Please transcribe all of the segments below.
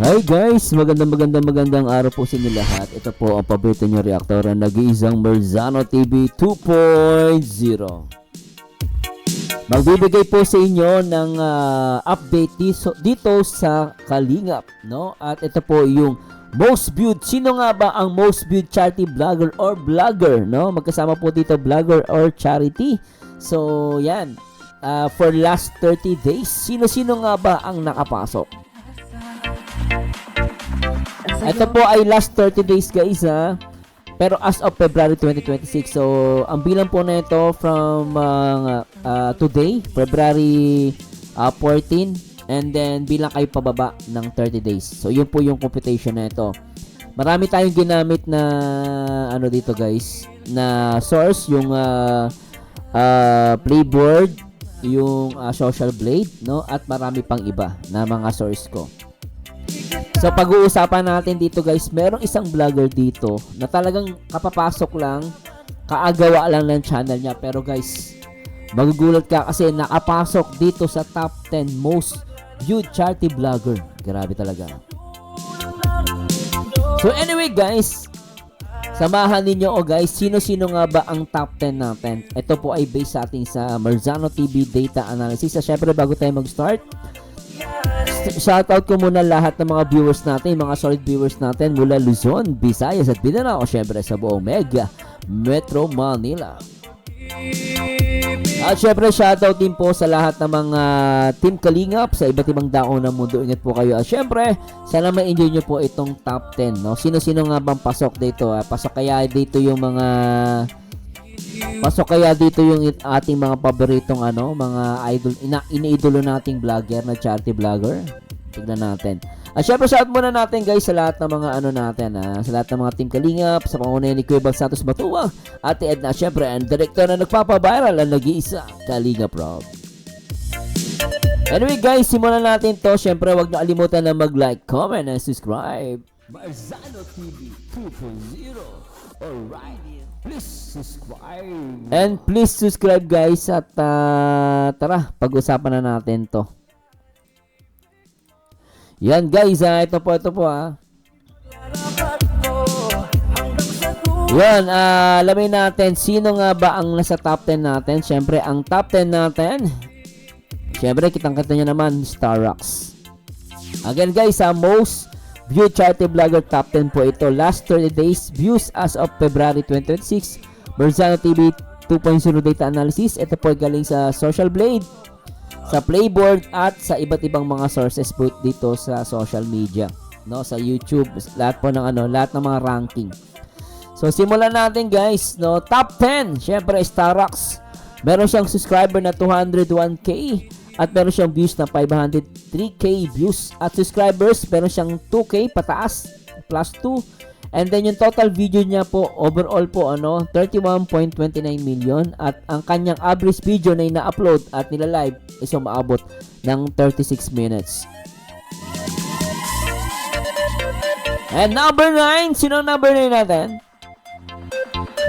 Hi guys! Magandang araw po sa inyo lahat. Ito po ang paborito nyo reactor na nag-iisang Merzano TV 2.0. Magbibigay po sa inyo ng update dito sa Kalingap, no? At ito po yung most viewed. Sino nga ba ang most viewed charity vlogger or vlogger, no? Magkasama po dito vlogger or charity. So, yan. For last 30 days, sino-sino nga ba ang nakapasok? Ito po ay last 30 days guys ha. Pero as of February 2026. So, ang bilang po na ito from today, February 14. And then, bilang kayo pababa ng 30 days. So, yun po yung computation na ito. Marami tayong ginamit na ano dito guys, na source. Yung Playboard, yung Social Blade, no? At marami pang iba na mga source ko. So pag-uusapan natin dito guys, merong isang vlogger dito na talagang kapapasok lang, kaagawa lang ng channel niya. Pero guys, magugulat ka kasi nakapasok dito sa top 10 most viewed charity vlogger. Grabe talaga. So anyway guys, samahan ninyo guys, sino-sino nga ba ang top 10 natin. Ito po ay based sa ating sa Merzano TV data analysis. So syempre bago tayo mag-start, shoutout ko muna lahat ng mga viewers natin, mga solid viewers natin mula Luzon, Visayas at Mindanao, syempre sa buong Mega Metro Manila. At syempre shoutout din po sa lahat ng mga Team Kalingap sa iba't ibang dako ng mundo. Ingat po kayo. At syempre, sana ma-enjoy nyo po itong top 10. No? Sino-sino nga bang pasok dito? Pasok kaya dito yung ating mga paboritong mga idol, iniidolo nating vlogger na charity vlogger. Tignan natin. At syempre shout muna natin guys sa lahat ng mga natin, sa lahat ng mga Team Kalingap, sa pangunayan ni Kuya Bal Santos Batuang, Ate Edna, syempre ang director na nagpapaviral, ang nag-iisa Kalingap Rob. Anyway guys, simulan natin to. Syempre wag na kalimutan na mag-like, comment, and subscribe. Merzano TV 2.0. Alright. Please subscribe. And please subscribe guys at tara, pag-usapan na natin to. Yan guys, ito po Yan, alamin natin sino nga ba ang nasa top 10 natin. Syempre, ang top 10 natin, syempre, kitang-kita nyo naman, Starrocks. Again guys, most viewed charity vlogger top 10 po ito. Last 30 days views as of February 2026. Merzano TV 2.0 data analysis. Ito po galing sa Social Blade, sa Playboard, at sa iba't ibang mga sources po dito sa social media, no, sa YouTube, lahat po ng lahat ng mga ranking. So simulan natin guys, no. Top 10. Syempre Starrocks. Meron siyang subscriber na 201k at meron siyang views na 503k views at subscribers meron siyang 2k pataas plus 2. And then yung total video niya po overall po 31.29 million at ang kanyang average video na ina-upload at nila-live is umaabot ng 36 minutes. And number 9, sino number 9 natin?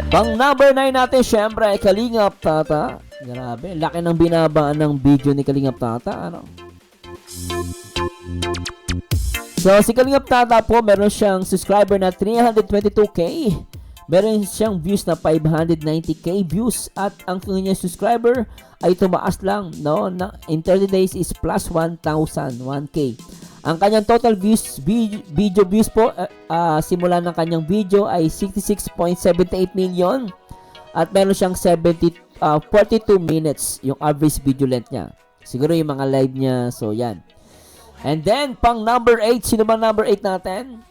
Pang number 9 natin syempre ay Kalingap Tata. Grabe, laki ng binabaan ng video ni Kalingap Tata, So, si Kalingap Tata po, meron siyang subscriber na 322k. Meron siyang views na 590k views. At ang kanyang subscriber ay tumaas lang, no? In 30 days is plus 1,001k. Ang kanyang total views, video views po, simula ng kanyang video ay 66.78 million. At meron siyang 42 minutes yung average video length niya. Siguro yung mga live niya. So, yan. And then, pang number 8. Sino bang number 8 natin?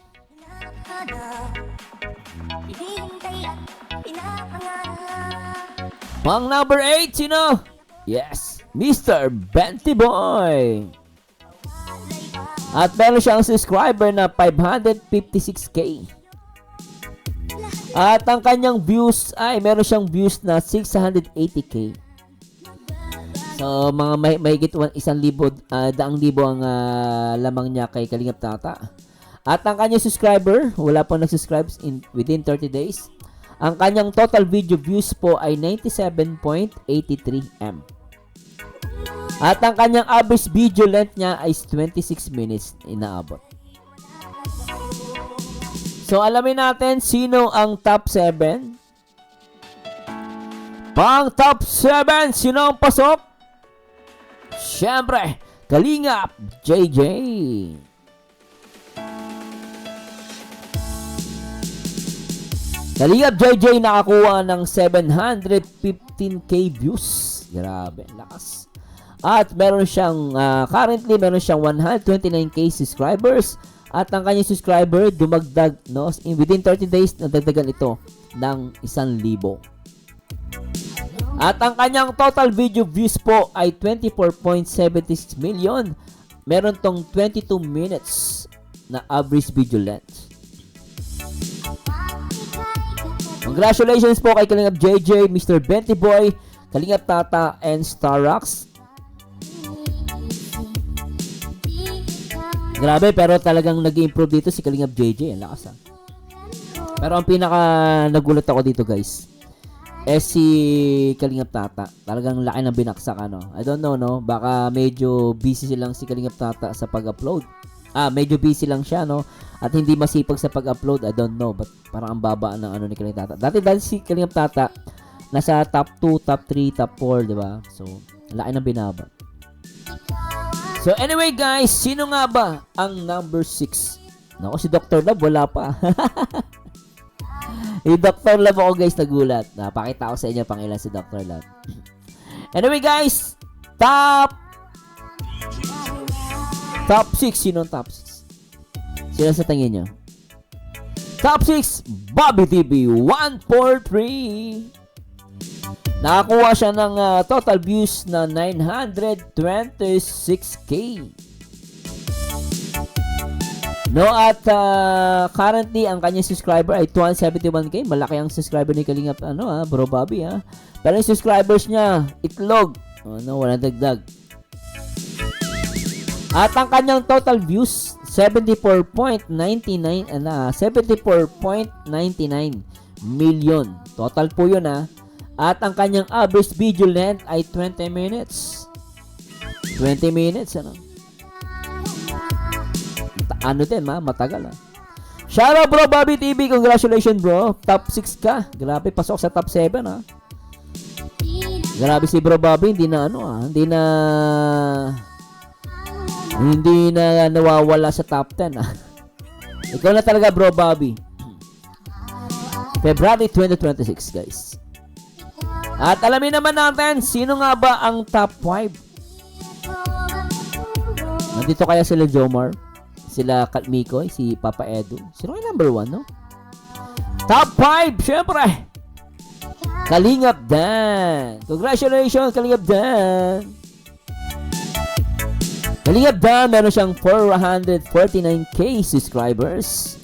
Pang number 8, sino? Yes, Mr. Benty Boy. At meron siyang subscriber na 556k. At ang kanyang views ay meron siyang views na 680k. So, mga mahigit 1,000 ang lamang niya kay Kalingap Tata. At ang kanyang subscriber, wala pang nag-subscribe within 30 days. Ang kanyang total video views po ay 97.83 M. At ang kanyang average video length niya ay 26 minutes inaabot. So, alamin natin sino ang top 7. Pang top 7, sino ang pasok? Siyempre, Kalingap JJ. Kalingap JJ nakakuha ng 715k views. Grabe, lakas. At meron siyang, currently meron siyang 129k subscribers. At ang kanyang subscriber dumagdag, no, within 30 days, nadagdagan ito ng 1,000. At ang kanyang total video views po ay 24.76 million. Meron tong 22 minutes na average video length. Congratulations po kay Kalingap JJ, Mr. Benty Boy, Kalingap Tata, and Starrox. Grabe, pero talagang nag-improve dito si Kalingap JJ. Ang lakas, ha? Pero ang pinaka nagulat ako dito, guys, si Kalingap Tata. Talagang laki ng binaksak, ano. I don't know, no? Baka medyo busy silang si Kalingap Tata sa pag-upload. Medyo busy lang siya, no? At hindi masipag sa pag-upload. I don't know, but parang ang baba ng ano ni Kalingap Tata. Dati si Kalingap Tata nasa top 2, top 3, top 4, di ba? So, laki ng binaba. So, anyway, guys, sino nga ba ang number 6? Naku, si Dr. Love, wala pa. Yung Dr. Love ako, guys, nagulat. Napakita ko sa inyo pang ilan si Dr. Love. Anyway, guys, top 6. Sino ang top 6? Sino sa tingin nyo? Top 6, Bobby TV 143. Nakakuha siya ng total views na 926k. No, at currently ang kanyang subscriber ay 271k. Malaki ang subscriber ni Kalingap Bro Bobby, ha. Pero yung subscribers niya, itlog. Walang dagdag. At ang kanyang total views 74.99 million. Total po 'yun, ha. At ang kanyang average video length ay 20 minutes. 20 minutes, ano? Ano din, matagal, ha. Shoutout, Bro Bobby TV. Congratulations, bro. Top 6 ka. Grabe, pasok sa top 7, ha. Grabe si Bro Bobby. Hindi na nawawala sa top 10, ha. Ikaw na talaga, Bro Bobby. February 2026, guys. At alamin naman natin, sino nga ba ang top 5? Nandito kaya sila Jomar, sila Katmikoy, si Papa Edu. Sino yung number 1, no? Top 5, syempre! Kalingap Dan. Congratulations, Kalingap Dan. Kalingap Dan, meron siyang 449k subscribers.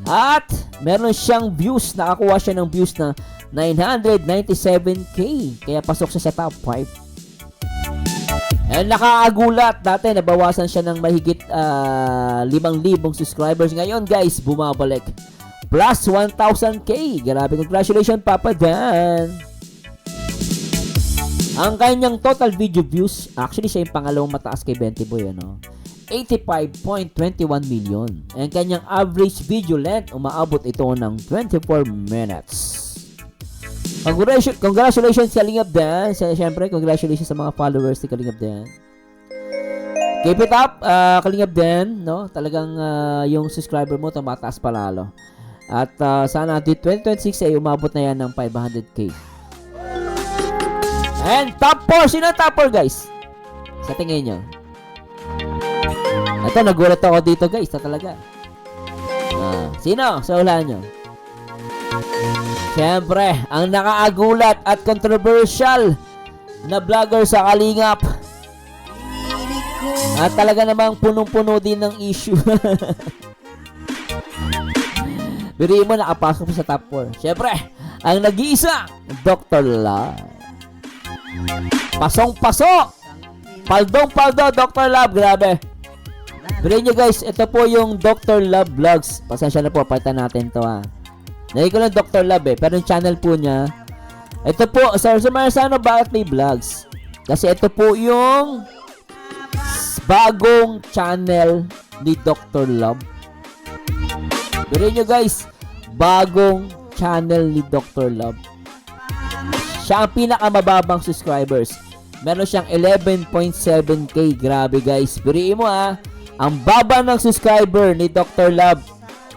At meron siyang views, nakakuha siya ng views na 997k. Kaya pasok siya sa top 5. And nakaagulat, dati nabawasan siya ng mahigit 5,000 subscribers. Ngayon, guys, bumabalik. Plus 1,000k. Grabe, congratulations, Papa Dan. Ang kanyang total video views, actually siya yung pangalawang mataas kay Benty Boy, 85.21 million. And kanyang average video length, umaabot ito ng 24 minutes. Congratulations sa Kalingap Dan. Siyempre, congratulations sa mga followers ni Kalingap Dan. Keep it up, Kalingap Dan, no? Talagang yung subscriber mo tumataas palalo. At sana 2026 ay umabot na yan ng 500k. And top 4, sino top 4, guys? Sa tingin nyo? Ito, nagulat ako dito, guys, na talaga. Sino? Sa ulan nyo? Siyempre, ang nakaagulat at controversial na vlogger sa Kalingap. At talaga namang punong-puno din ng issue. Biriin mo, nakapasok sa top 4. Siyempre, ang nag-iisa, Dr. Love. Pasong-paso! Paldong-paldo, Dr. Love. Grabe. Biriin nyo, guys, ito po yung Dr. Love Vlogs. Pasensya na po, palitan natin to, ha. Nagay ko lang Dr. Love, pero yung channel po niya, ito po, Sir Sumarsano, bakit may vlogs? Kasi ito po yung bagong channel ni Dr. Love. Biruin nyo guys, bagong channel ni Dr. Love. Siya ang pinakamababang subscribers. Meron siyang 11.7k. Grabe guys. Biruin mo ang baba ng subscriber ni Dr. Love.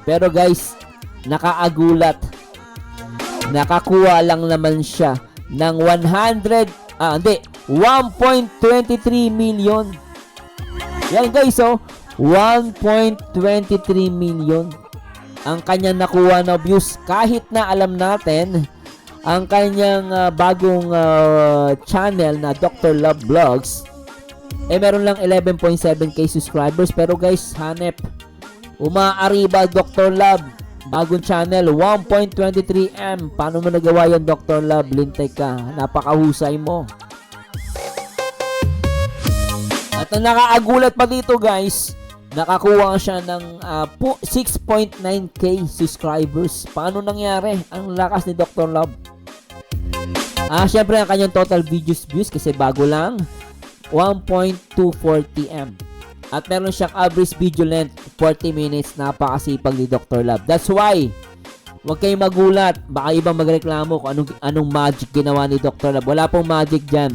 Pero guys, nakaagulat. Nakakuha lang naman siya ng 1.23 million. Yan guys, 1.23 million ang kanyang nakuha na views, kahit na alam natin ang kanyang bagong channel na Dr. Love Vlogs meron lang 11.7k subscribers. Pero guys, hanep, umaariba Dr. Love, bagong channel, 1.23M. Paano mo nagawa yan, Dr. Love? Lintay ka, napakahusay mo. At ang nakaagulat pa dito guys, nakakuha siya ng 6.9k subscribers. Paano nangyari? Ang lakas ni Dr. Love. Syempre ang kanyang total views kasi bago lang, 1.240M. At meron siyang average video length 40 minutes. Napakasipag ni Dr. Love. That's why huwag kayong magulat, baka ibang magreklamo kung anong magic ginawa ni Dr. Love. Wala pong magic dyan.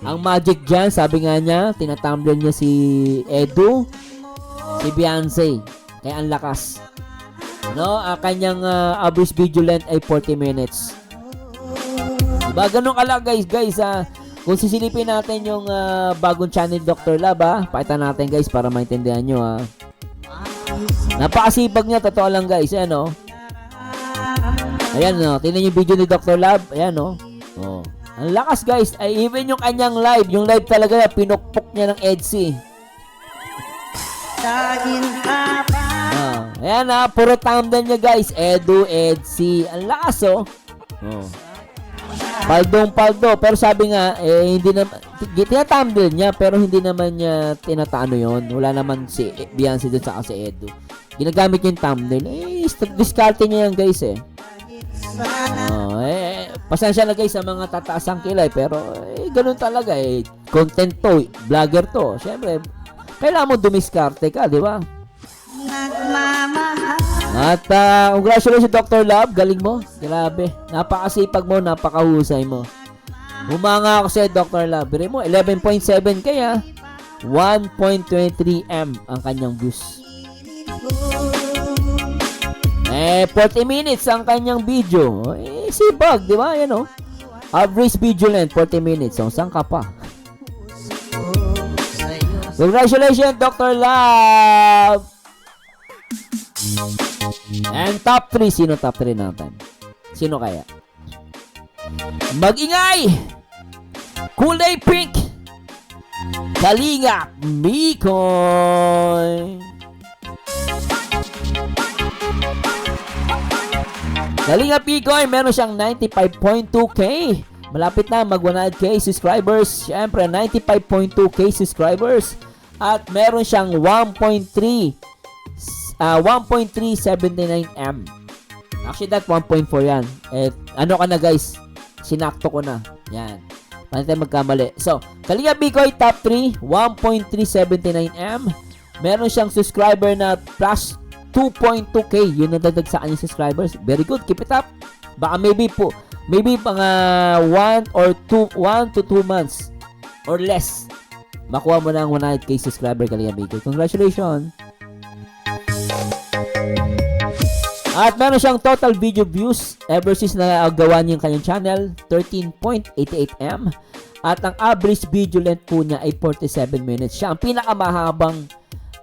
Ang magic dyan, sabi nga niya, tinatumbler niya si Edu, si Beyonce. Kaya ang lakas. No, kanyang average video length ay 40 minutes. Diba? Ganun ka lang guys. Kung sisilipin natin yung bagong channel Dr. Love, pakita natin guys para maintindihan nyo. Napakasipag niya, totoo lang guys. Ayan Ayan tingnan yung video ni Dr. Love. Ayan ang lakas guys. Ay even yung kanyang live, yung live talaga pinukpok niya ng EDC. Ayan puro thumbnail niya guys. Edu, EDC. Ang lakas Paldo. Pero sabi nga, hindi naman, tinatambel niya, pero hindi naman niya tinataano yon. Wala naman si Beyonce dun sa kasi Edu. Ginagamit niya yung thumbnail. Discarte niya yan guys pasensya na guys sa mga tataasang kilay, pero ganun talaga content to, vlogger to. Siyempre, kailangan mo dumiskarte ka, di ba? At congratulations Dr. Love, galing mo. Grabe, napakasipag mo, napakahusay mo. Humanga ako sa Dr. Love. Bire mo 11.7 kaya 1.23M ang kanyang views. 40 minutes ang kanyang video. Sipag, di ba? Yan average video length 40 minutes. Saan ka pa? Congratulations Dr. Love. And top 3, sino top 3 natin? Sino kaya? Mag-ingay! Kulay pink! Kalingap Mikoy! Kalingap Mikoy, meron siyang 95.2k. Malapit na mag 100k subscribers. Siyempre, 95.2k subscribers. At meron siyang 1.379M. Actually, that 1.4 yan. Ano ka na guys? Sinakto ko na. Yan. Paano tayo magkamali? So, Kalingap Mikoy, top 3, 1.379M. Meron siyang subscriber na plus 2.2k. Yun ang dadag sa kanyang subscribers. Very good. Keep it up. Baka maybe mga 1 to 2 months or less makuha mo na ang 100k subscriber Kalingap Mikoy. Congratulations. At meron siyang total video views ever since na gawa niya yung kanyang channel, 13.88M. At ang average video length po niya ay 47 minutes. Siya ang pinakamahabang,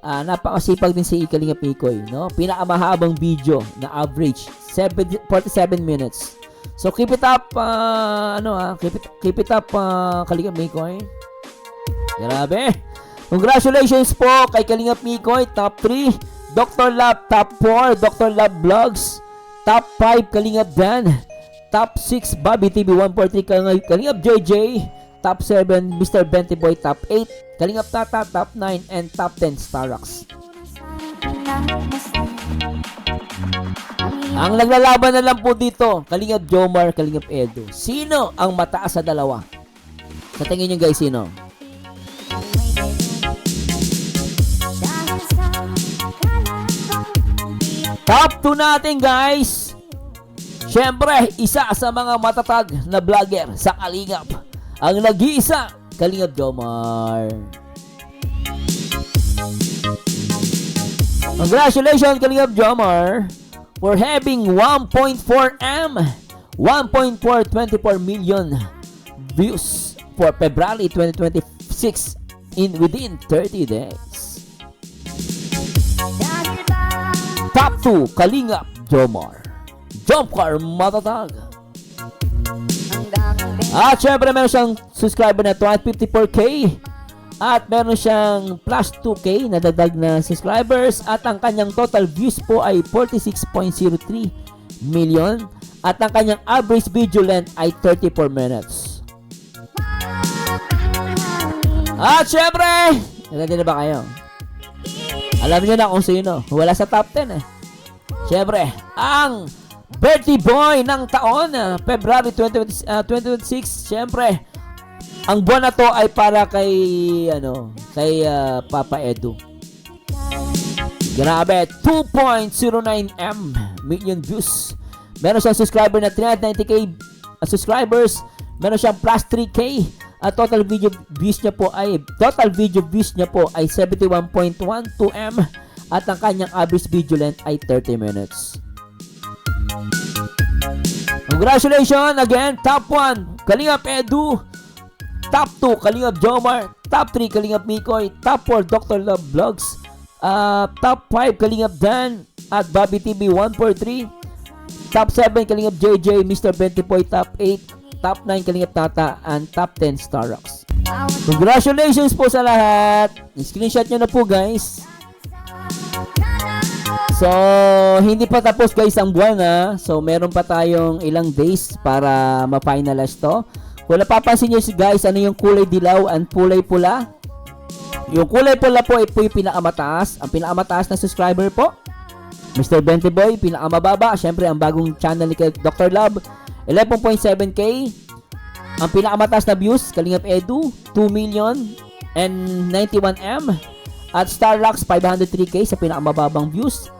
napakasipag din si Kalingap Mikoy, no? Pinakamahabang video na average, 47 minutes. So keep it up, keep it up, Kalingap Mikoy. Grabe. Congratulations po kay Kalingap Mikoy, top 3. Dr. Love, top 4. Dr. Love Vlogs, top 5. Kalingap Dan, top 6. Bobby TV 143. Kalingap JJ, top 7. Mr. Benty Boy, top 8. Kalingap Tata, top 9. And top 10 Starrocks. Ang naglalaban na lang po dito, Kalingap Jomar, Kalingap Edu. Sino ang mataas sa dalawa? Sa tingin nyo guys, sino? Top 2 natin guys. Siyempre, isa sa mga matatag na vlogger sa Kalingap. Ang nag-iisa, Kalingap Jomar. Congratulations Kalingap Jomar for having 1.4M, 1.424 million views for February 2026 within 30 days. Top 2, Kalingap Jomar. Jomcar matatag. At syempre meron siyang subscriber na 254K. At meron siyang plus 2K na dadag na subscribers. At ang kanyang total views po ay 46.03 million. At ang kanyang average video length ay 34 minutes. At syempre, ready na ba kayo? Alam niyo na kung sino. Wala sa top 10 eh. Syempre, ang birthday boy ng taon, February 2026. Syempre, ang buwan na to ay para kay Papa Edu. Grabe, 2.09M million views. Meron siyang subscriber na 390K subscribers. Meron siyang plus 3K. At total video views niya po ay 71.12M. At ang kanyang average video length ay 30 minutes. Congratulations again. Top 1, Kalingap Edu. Top 2, Kalingap Jomar. Top 3, Kalingap Mikoy. Top 4, Dr. Love Vlogs. Top 5, Kalingap Dan at Bobby TV 143. Top 7, Kalingap JJ, Mr. Bentipoy. Top 8, Top 9, Kalingap Tata. And Top 10, Starrocks. Congratulations po sa lahat. Screenshot nyo na po guys. So, hindi pa tapos guys ang buwan So, meron pa tayong ilang days para ma-finalize to. Kung napapansin nyo guys, ano yung kulay dilaw and kulay pula? Yung kulay pula po ay po yung pinakamataas. Ang pinakamataas na subscriber po, Mr. Bentiboy. Pinakamababa, syempre ang bagong channel ni Dr. Love, 11.7K. Ang pinakamataas na views, Kalingap Edu, 2 million and 91M. At Starrocks, 503K sa pinakamababang views.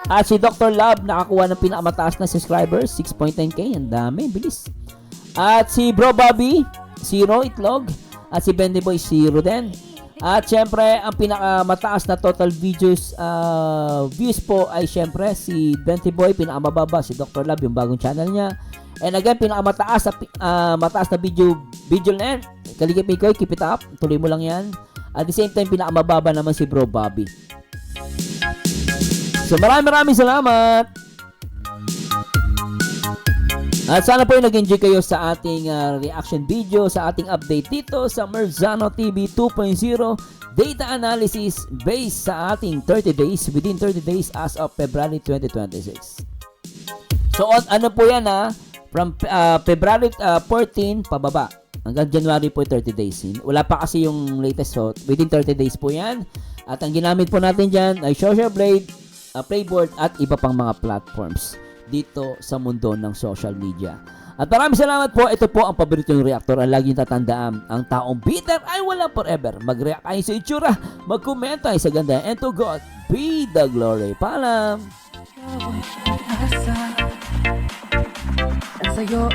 At si Dr. Love nakakuha ng pinakamataas na subscribers, 6.9K. Ang dami, bilis. At si Bro Bobby, 0 itlog. At si Bendy Boy, 0 din. At syempre, ang pinakamataas na total views po ay syempre si Bendy Boy, pinakamababa si Dr. Love, yung bagong channel niya. And again, pinakamataas mataas na video length, Kalingap Mikoy, keep it up. Tuloy mo lang yan. At the same time, pinakamababa naman si Bro Bobby. So maraming salamat. At sana po yung nag-enjoy kayo sa ating reaction video, sa ating update dito sa Merzano TV 2.0 data analysis based sa ating 30 days, within 30 days as of February 2026. So ano po yan from February 14 pababa hanggang January po 30 days. Wala pa kasi yung latest, so within 30 days po yan. At ang ginamit po natin dyan ay Social Blade, Playboard at iba pang mga platforms dito sa mundo ng social media. At maraming salamat po. Ito po ang paboritong reactor. Ang laging tatandaan, ang taong bitter ay walang forever. Mag-react kayo sa itsura, mag-comment tayo sa ganda, and to God be the glory. Paalam! Sa'yo